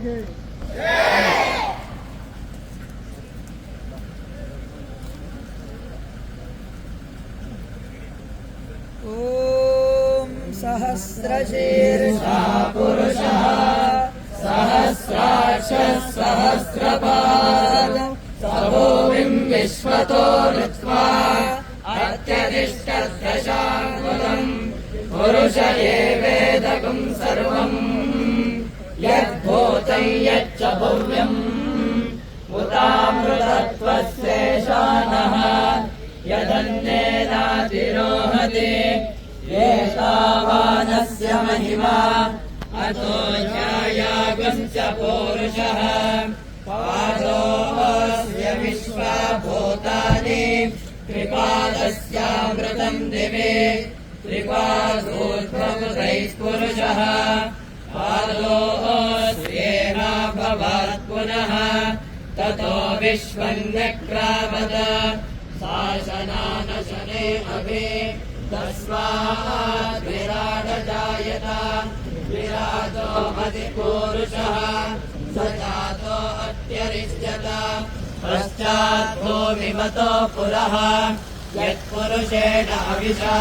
ದೇವರಿಗೆ ಓಂ ಸಹಸ್ರಶೀರ್ಷಾ ಪುರುಷಃ ಸಹಸ್ರಾಕ್ಷ ಸಹಸ್ರಪಾದ ಸಭೂಮಿಂ ವಿಶ್ವತೋ ಋತ್ವಾ ಅತ್ಯಧಿಷ್ಠದಶಾಂಗುಲಂ ಪುರುಷ ಏವೇದಕಂ ಸರ್ವಂ ಯದ್ಭೂತಂ ಯಚ್ಚ ಭವ್ಯಂ ಉತಾಮೃತತ್ವಸ್ಯೇಷಾನಃ ಯದನ್ನೇನಾತಿರೋಹತಿ ಏತಾವಾನಸ್ಯ ಮಹಿಮಾ ಅತೋ ಛಾಯಾಗಂಚ ಪೌರುಷಃ ಪಾದೋऽಸ್ಯ ವಿಶ್ವಭೂತಾನಿ ತ್ರಿಪಾದಸ್ಯಾಮೃತಂ ದಿವಿ ತ್ರಿಪಾದೋರ್ಧ್ವಮೃತೈಃ ಪುರುಷಃ ಪಾದೋऽಸ್ಯೇಹ ಭವಾತ್ ಪುನಃ ತತೋ ವಿಶ್ವಂ ವ್ಯಕ್ರಾಮದ ಶಾಸನಾನಶನೆ ಅಭಿ ತಸ್ಮಾತ್ ವಿರಾಟ ಜಾಯತ ವಿರಾಟೋ ಅಧಿಪುರುಷಃ ಸ ಜಾತೋ ಅತ್ಯರಿಷ್ಯತ ಪಶ್ಚಾತ್ ಭೂಮಿಮತೋ ಪುರಃ ಯತ್ಪುರುಷೇಣ ಅವಿಷಾ